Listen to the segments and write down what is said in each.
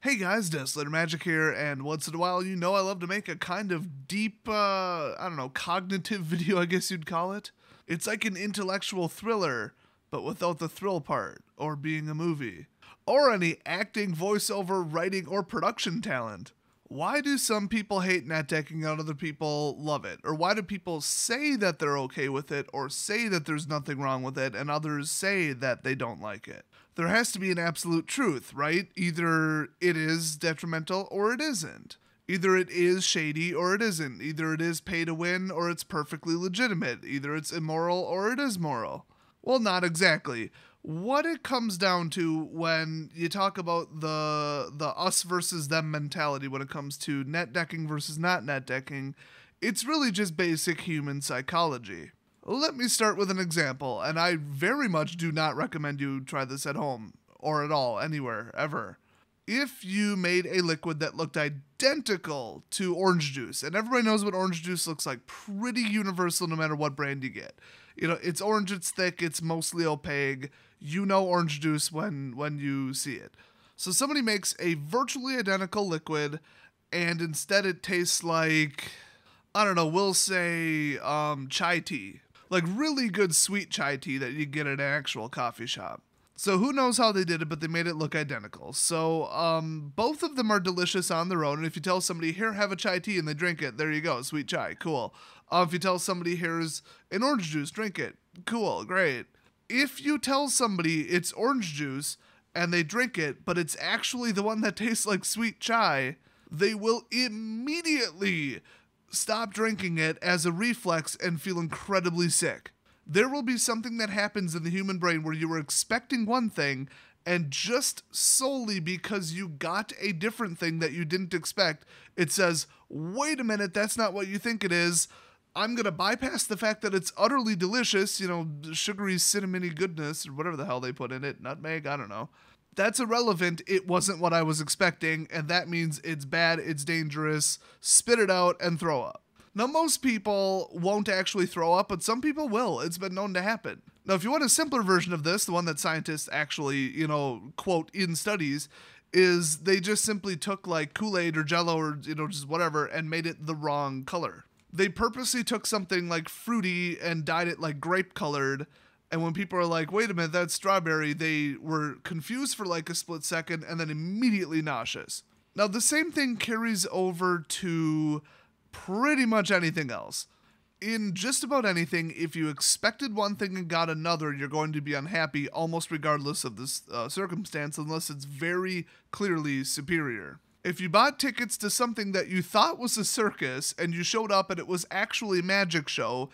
Hey guys, Deslater Magic here, and once in a while, I love to make a kind of deep, cognitive video, I guess you'd call it. It's like an intellectual thriller, but without the thrill part, or being a movie. Or any acting, voiceover, writing, or production talent. Why do some people hate net decking and other people love it? Or why do people say that they're okay with it, or say that there's nothing wrong with it, and others say that they don't like it? There has to be an absolute truth, right? Either it is detrimental or it isn't. Either it is shady or it isn't. Either it is pay to win or it's perfectly legitimate. Either it's immoral or it is moral. Well, not exactly. What it comes down to when you talk about the us versus them mentality when it comes to net decking versus not net decking, it's really just basic human psychology. Let me start with an example, and I very much do not recommend you try this at home, or at all, anywhere, ever. If you made a liquid that looked identical to orange juice, and everybody knows what orange juice looks like, pretty universal no matter what brand you get. It's orange, it's thick, it's mostly opaque. You know orange juice when you see it. So somebody makes a virtually identical liquid, and instead it tastes like, I don't know, we'll say chai tea. Like really good sweet chai tea that you get at an actual coffee shop. So who knows how they did it, but they made it look identical. So both of them are delicious on their own. And if you tell somebody, here, have a chai tea, and they drink it, there you go, sweet chai, cool. If you tell somebody, here's an orange juice, drink it, cool, great. If you tell somebody it's orange juice and they drink it, but it's actually the one that tastes like sweet chai, they will immediately stop drinking it as a reflex and feel incredibly sick. There will be something that happens in the human brain where you were expecting one thing, and just solely because you got a different thing that you didn't expect, it says, wait a minute, that's not what you think it is. I'm going to bypass the fact that it's utterly delicious, sugary cinnamony goodness, or whatever the hell they put in it, nutmeg, I don't know. That's irrelevant, it wasn't what I was expecting, and that means it's bad, it's dangerous, spit it out, and throw up. Now, most people won't actually throw up, but some people will. It's been known to happen. Now, if you want a simpler version of this, the one that scientists actually, quote, in studies, is they just simply took, like, Kool-Aid or Jell-O or, just whatever, and made it the wrong color. They purposely took something, like, fruity and dyed it, like, grape-colored, and when people are like, wait a minute, that's strawberry, they were confused for like a split second and then immediately nauseous. Now, the same thing carries over to pretty much anything else. In just about anything, if you expected one thing and got another, you're going to be unhappy almost regardless of the circumstance, unless it's very clearly superior. If you bought tickets to something that you thought was a circus and you showed up and it was actually a magic show,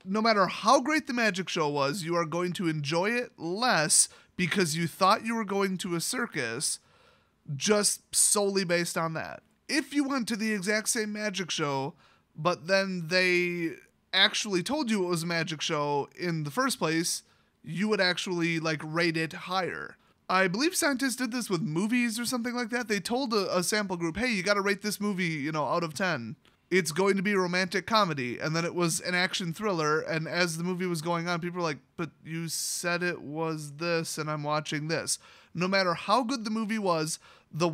no matter how great the magic show was, you are going to enjoy it less because you thought you were going to a circus just solely based on that. If you went to the exact same magic show, but then they actually told you it was a magic show in the first place, you would actually rate it higher. I believe scientists did this with movies or something like that. They told a sample group, hey, you got to rate this movie, out of 10. It's going to be a romantic comedy, and then it was an action thriller, and as the movie was going on, people were like, but you said it was this, and I'm watching this. No matter how good the movie was, the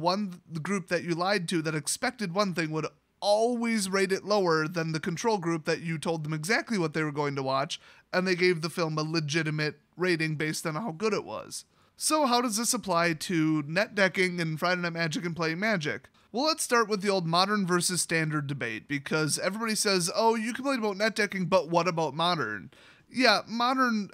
group that you lied to that expected one thing would always rate it lower than the control group that you told them exactly what they were going to watch, and they gave the film a legitimate rating based on how good it was. So how does this apply to net decking and Friday Night Magic and playing Magic? Well, let's start with the old modern versus standard debate, because everybody says, oh, you complain about net decking, but what about modern? Yeah, modern,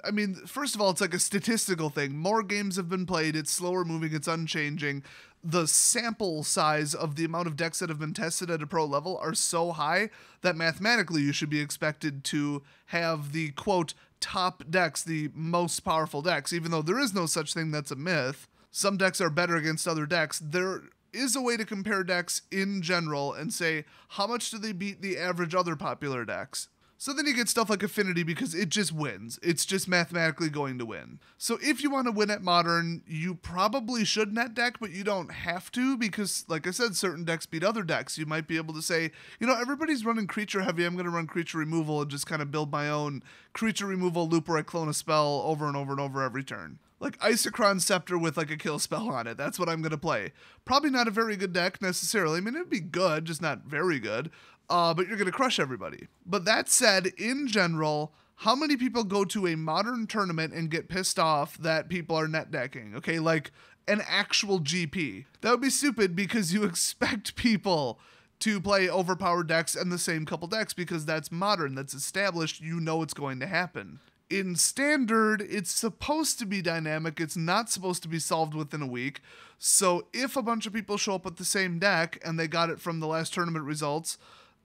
first of all, it's like a statistical thing. More games have been played, it's slower moving, it's unchanging. The sample size of the amount of decks that have been tested at a pro level are so high that mathematically you should be expected to have the, quote, top decks, the most powerful decks, even though there is no such thing, that's a myth. Some decks are better against other decks. There is a way to compare decks in general and say, how much do they beat the average other popular decks? So then you get stuff like Affinity because it just wins. It's just mathematically going to win. So if you want to win at Modern, you probably should net deck, but you don't have to because, like I said, certain decks beat other decks. You might be able to say, everybody's running creature heavy. I'm going to run creature removal and just kind of build my own creature removal loop where I clone a spell over and over and over every turn. Like Isochron Scepter with like a kill spell on it. That's what I'm going to play. Probably not a very good deck necessarily. I mean, it'd be good, just not very good. But you're going to crush everybody. But that said, in general, how many people go to a modern tournament and get pissed off that people are net decking? Okay, like an actual GP. That would be stupid because you expect people to play overpowered decks and the same couple decks because that's modern, that's established, you know it's going to happen. In Standard, it's supposed to be dynamic. It's not supposed to be solved within a week. So if a bunch of people show up with the same deck and they got it from the last tournament results,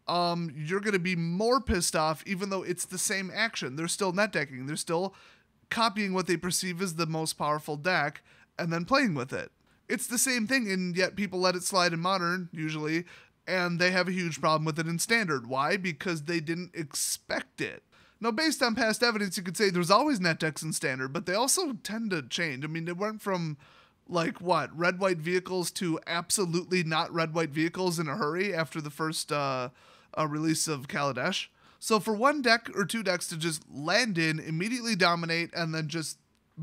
you're going to be more pissed off even though it's the same action. They're still net decking. They're still copying what they perceive as the most powerful deck and then playing with it. It's the same thing, and yet people let it slide in Modern, usually, and they have a huge problem with it in Standard. Why? Because they didn't expect it. Now, based on past evidence, you could say there's always net decks in Standard, but they also tend to change. I mean, it went from, like, what, red-white vehicles to absolutely not red-white vehicles in a hurry after the first release of Kaladesh. So for one deck or two decks to just land in, immediately dominate, and then just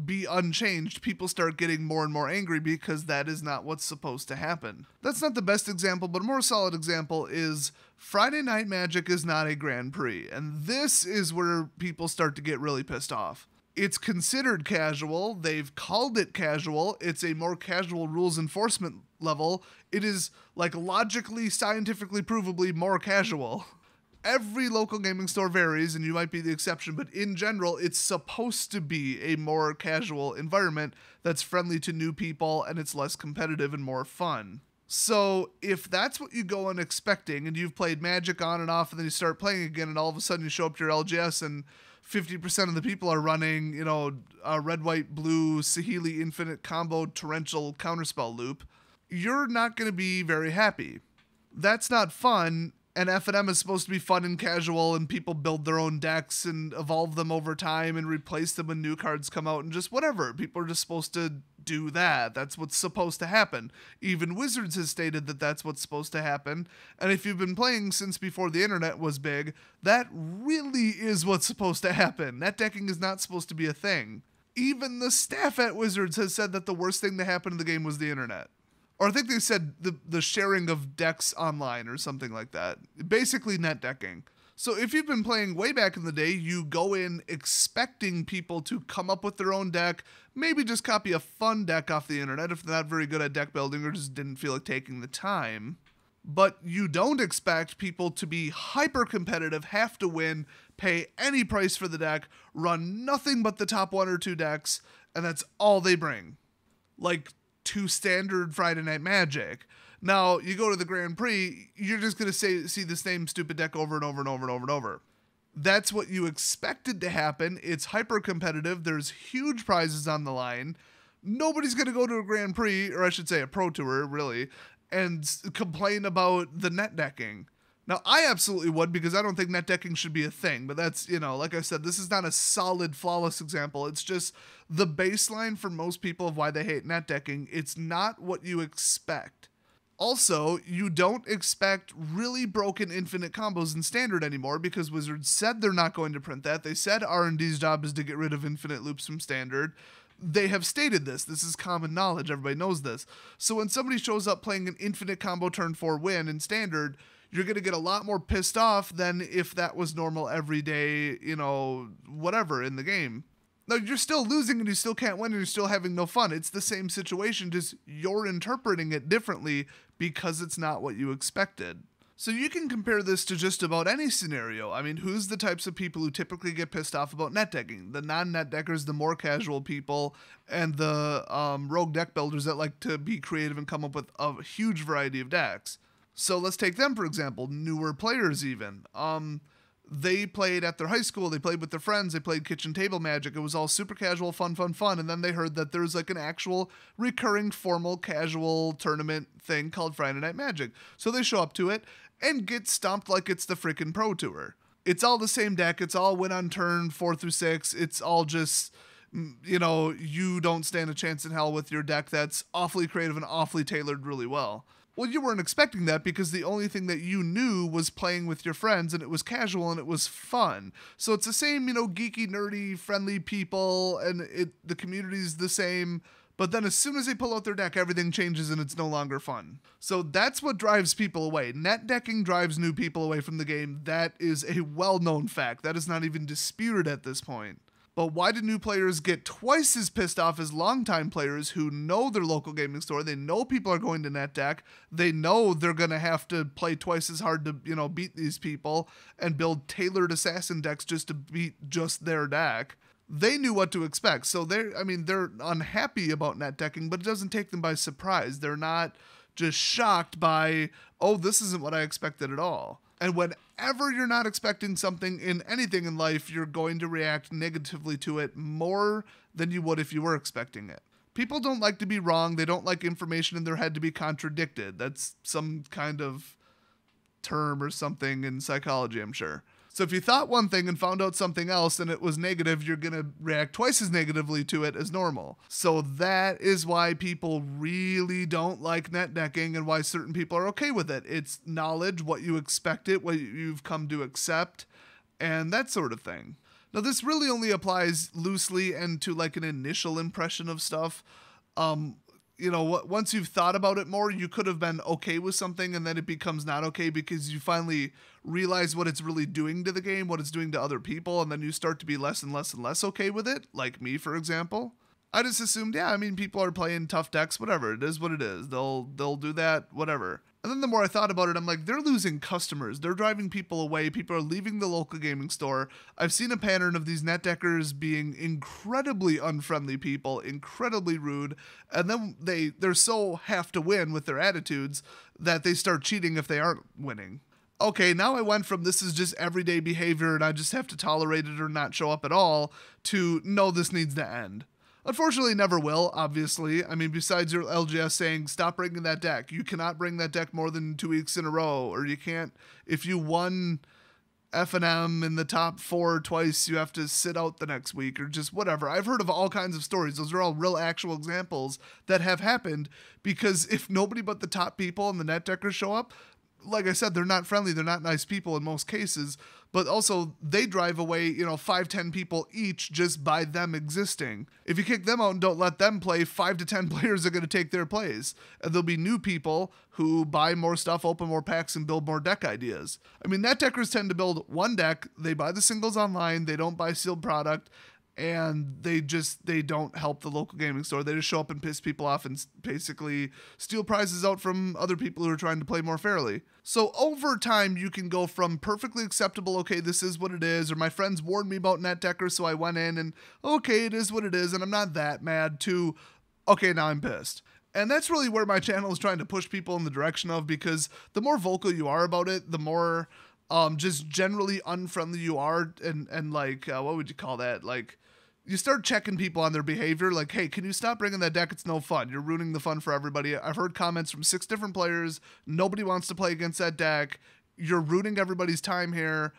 be unchanged, people start getting more and more angry because that is not what's supposed to happen. That's not the best example, but a more solid example is Friday Night Magic is not a Grand Prix, and this is where people start to get really pissed off. It's considered casual, they've called it casual, it's a more casual rules enforcement level, it is like logically, scientifically, provably more casual. Every local gaming store varies, and you might be the exception, but in general, it's supposed to be a more casual environment that's friendly to new people, and it's less competitive and more fun. So if that's what you go in expecting, and you've played Magic on and off, and then you start playing again, and all of a sudden you show up to your LGS, and 50% of the people are running, you know, a red, white, blue, Saheeli Infinite Combo Torrential Counterspell loop, you're not going to be very happy. That's not fun. And F&M is supposed to be fun and casual, and people build their own decks and evolve them over time and replace them when new cards come out and just whatever. People are just supposed to do that. That's what's supposed to happen. Even Wizards has stated that that's what's supposed to happen. And if you've been playing since before the internet was big, that really is what's supposed to happen. Net decking is not supposed to be a thing. Even the staff at Wizards has said that the worst thing to happen in the game was the internet. Or I think they said the sharing of decks online or something like that. Basically net decking. So if you've been playing way back in the day, you go in expecting people to come up with their own deck, maybe just copy a fun deck off the internet if they're not very good at deck building or just didn't feel like taking the time. But you don't expect people to be hyper competitive, have to win, pay any price for the deck, run nothing but the top one or two decks, and that's all they bring. Like to Standard Friday Night Magic. Now, you go to the Grand Prix, you're just going to see the same stupid deck over and over and over and over and over. That's what you expected to happen. It's hyper competitive. There's huge prizes on the line. Nobody's going to go to a Grand Prix, or I should say a Pro Tour, really, and complain about the net decking. Now, I absolutely would, because I don't think net decking should be a thing, but that's, you know, like I said, this is not a solid, flawless example. It's just the baseline for most people of why they hate net decking. It's not what you expect. Also, you don't expect really broken infinite combos in Standard anymore, because Wizards said they're not going to print that. They said R&D's job is to get rid of infinite loops from Standard. They have stated this. This is common knowledge. Everybody knows this. So when somebody shows up playing an infinite combo turn 4 win in Standard, you're going to get a lot more pissed off than if that was normal everyday, you know, whatever in the game. Now, you're still losing and you still can't win and you're still having no fun. It's the same situation, just you're interpreting it differently because it's not what you expected. So you can compare this to just about any scenario. I mean, who's the types of people who typically get pissed off about net decking? The non-net deckers, the more casual people, and the rogue deck builders that like to be creative and come up with a huge variety of decks. So let's take them, for example, newer players even. They played at their high school, they played with their friends, they played kitchen table Magic. It was all super casual, fun, and then they heard that there's like an actual recurring formal casual tournament thing called Friday Night Magic. So they show up to it and get stomped like it's the freaking Pro Tour. It's all the same deck, it's all win on turn 4 through 6, it's all just, you know, you don't stand a chance in hell with your deck that's awfully creative and awfully tailored really well. Well, you weren't expecting that because the only thing that you knew was playing with your friends, and it was casual and it was fun. So it's the same, geeky, nerdy, friendly people, and the community's the same. But then as soon as they pull out their deck, everything changes and it's no longer fun. So that's what drives people away. Net decking drives new people away from the game. That is a well-known fact. That is not even disputed at this point. But why do new players get twice as pissed off as longtime players who know their local gaming store? They know people are going to NetDeck. They know they're going to have to play twice as hard to, beat these people and build tailored assassin decks just to beat just their deck. They knew what to expect. So they're unhappy about NetDecking, but it doesn't take them by surprise. They're not just shocked by, oh, this isn't what I expected at all. And whenever you're not expecting something in anything in life, you're going to react negatively to it more than you would if you were expecting it. People don't like to be wrong. They don't like information in their head to be contradicted. That's some kind of term or something in psychology, I'm sure. So if you thought one thing and found out something else and it was negative, you're going to react twice as negatively to it as normal. So that is why people really don't like net decking and why certain people are okay with it. It's knowledge, what you expected, what you've come to accept, and that sort of thing. Now this really only applies loosely and to like an initial impression of stuff. Once you've thought about it more, you could have been okay with something and then it becomes not okay because you finally realize what it's really doing to the game, what it's doing to other people, and then you start to be less and less and less okay with it, like me, for example. I just assumed, people are playing tough decks, whatever, it is what it is. They'll do that, whatever. And then the more I thought about it, I'm like, they're losing customers. They're driving people away. People are leaving the local gaming store. I've seen a pattern of these net deckers being incredibly unfriendly people, incredibly rude, and then they're so have to win with their attitudes that they start cheating if they aren't winning. Okay, now I went from this is just everyday behavior and I just have to tolerate it or not show up at all to no, this needs to end. Unfortunately, never will, obviously. I mean, besides your LGS saying, stop bringing that deck. You cannot bring that deck more than 2 weeks in a row. Or you can't, if you won F&M in the top 4 twice, you have to sit out the next week or just whatever. I've heard of all kinds of stories. Those are all real actual examples that have happened because if nobody but the top people and the net deckers show up, like I said, they're not friendly. They're not nice people in most cases, but also they drive away, 5-10 people each just by them existing. If you kick them out and don't let them play, 5 to 10 players are going to take their place. And there'll be new people who buy more stuff, open more packs, and build more deck ideas. I mean, net deckers tend to build one deck. They buy the singles online. They don't buy sealed product. And they don't help the local gaming store. They just show up and piss people off and basically steal prizes out from other people who are trying to play more fairly. So over time, you can go from perfectly acceptable, okay, this is what it is, or my friends warned me about NetDecker, so I went in and, okay, it is what it is, and I'm not that mad, to, okay, now I'm pissed. And that's really where my channel is trying to push people in the direction of, because the more vocal you are about it, the more just generally unfriendly you are, and like, what would you call that? Like, you start checking people on their behavior, like, hey, can you stop bringing that deck? It's no fun. You're ruining the fun for everybody. I've heard comments from 6 different players. Nobody wants to play against that deck. You're ruining everybody's time here.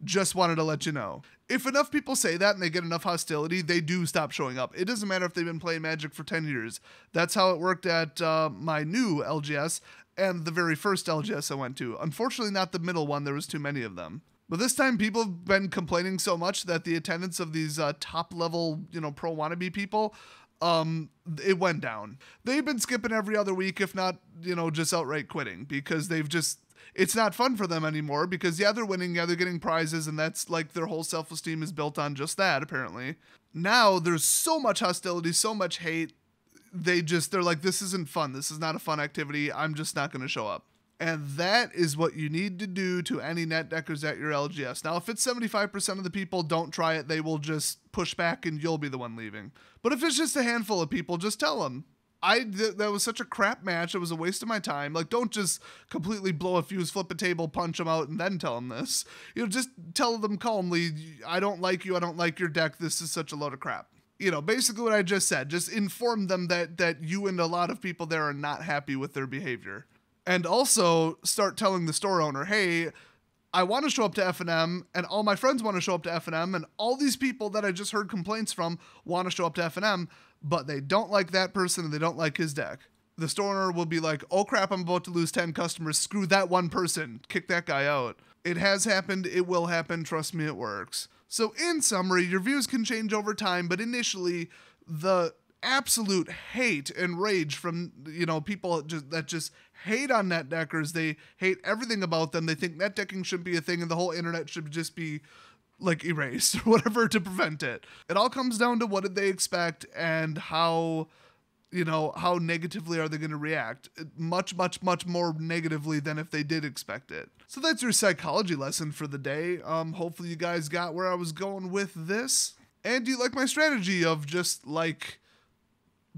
Just wanted to let you know. If enough people say that and they get enough hostility, they do stop showing up. It doesn't matter if they've been playing Magic for 10 years. That's how it worked at my new LGS and the very first LGS I went to. Unfortunately, not the middle one. There was too many of them. But this time, people have been complaining so much that the attendance of these top-level, pro wannabe people, it went down. They've been skipping every other week, if not, just outright quitting, because it's not fun for them anymore, because, yeah, they're winning, yeah, they're getting prizes, and that's, like, their whole self-esteem is built on just that, apparently. Now, there's so much hostility, so much hate, they're like, this isn't fun, this is not a fun activity, I'm just not going to show up. And that is what you need to do to any net deckers at your LGS. Now, if it's 75% of the people don't try it, they will just push back and you'll be the one leaving. But if it's just a handful of people, just tell them. That was such a crap match. It was a waste of my time. Like, don't just completely blow a fuse, flip a table, punch them out, and then tell them this. Just tell them calmly, I don't like you. I don't like your deck. This is such a load of crap. Basically what I just said. Just inform them that you and a lot of people there are not happy with their behavior. And also start telling the store owner, hey, I want to show up to F&M, and all my friends want to show up to F&M, and all these people that I just heard complaints from want to show up to F&M, but they don't like that person and they don't like his deck. The store owner will be like, oh crap, I'm about to lose 10 customers. Screw that one person. Kick that guy out. It has happened. It will happen. Trust me, it works. So in summary, your views can change over time, but initially the absolute hate and rage from, people that just hate on NetDeckers. They hate everything about them. They think NetDecking shouldn't be a thing and the whole internet should just be like erased or whatever to prevent it. It all comes down to what did they expect and how negatively are they going to react? Much, much, much more negatively than if they did expect it. So that's your psychology lesson for the day. Hopefully you guys got where I was going with this. And do you like my strategy of just like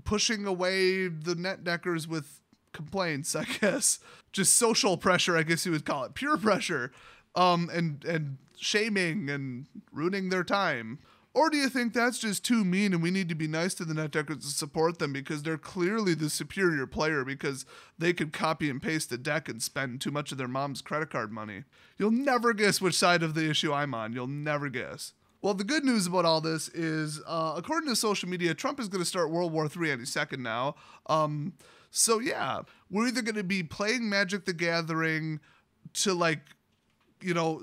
pushing away the NetDeckers with complaints, I guess? Just social pressure, I guess you would call it. Pure pressure. And shaming and ruining their time. Or do you think that's just too mean and we need to be nice to the NetDeckers to support them because they're clearly the superior player because they could copy and paste a deck and spend too much of their mom's credit card money? You'll never guess which side of the issue I'm on. You'll never guess. Well, the good news about all this is, according to social media, Trump is going to start World War III any second now. So yeah, we're either going to be playing Magic the Gathering to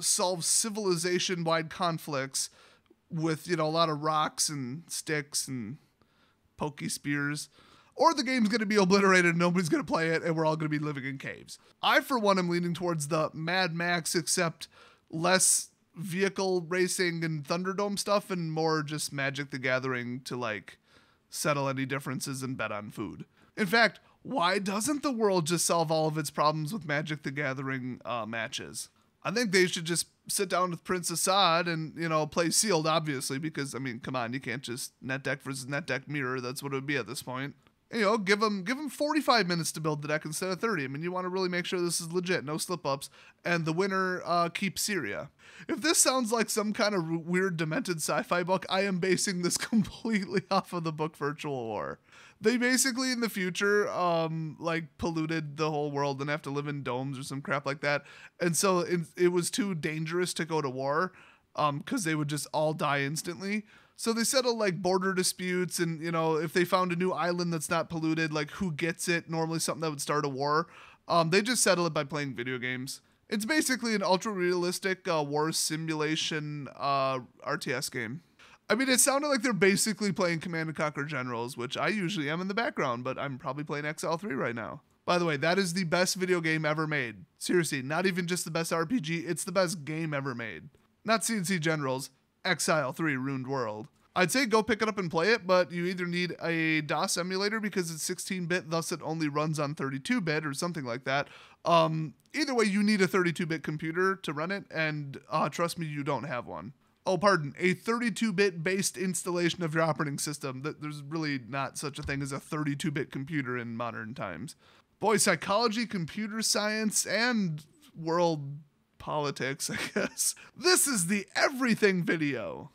solve civilization-wide conflicts with, a lot of rocks and sticks and pokey spears, or the game's going to be obliterated and nobody's going to play it and we're all going to be living in caves. I, for one, am leaning towards the Mad Max, except less vehicle racing and Thunderdome stuff and more just Magic the Gathering to, settle any differences and bet on food. In fact, why doesn't the world just solve all of its problems with Magic the Gathering matches? I think they should just sit down with Prince Assad and, play sealed, obviously, because, come on, you can't just NetDeck versus NetDeck mirror. That's what it would be at this point. Give them 45 minutes to build the deck instead of 30. You want to really make sure this is legit, no slip-ups, and the winner keeps Syria. If this sounds like some kind of weird, demented sci-fi book, I am basing this completely off of the book Virtual War. They basically, in the future, polluted the whole world and have to live in domes or some crap like that. And so it was too dangerous to go to war because they would just all die instantly. So they settle border disputes and, if they found a new island that's not polluted, who gets it, normally something that would start a war. They just settle it by playing video games. It's basically an ultra-realistic war simulation RTS game. It sounded like they're basically playing Command & Conquer Generals, which I usually am in the background, but I'm probably playing XL3 right now. By the way, that is the best video game ever made. Seriously, not even just the best RPG, it's the best game ever made. Not CNC Generals, Exile 3 Ruined World. I'd say go pick it up and play it, but you either need a DOS emulator because it's 16-bit, thus it only runs on 32-bit or something like that. Either way, you need a 32-bit computer to run it, and trust me, you don't have one. Oh, pardon, a 32-bit based installation of your operating system. There's really not such a thing as a 32-bit computer in modern times. Boy, psychology, computer science, and world politics, I guess. This is the everything video.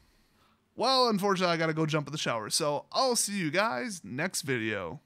Well, unfortunately, I gotta go jump in the shower, so I'll see you guys next video.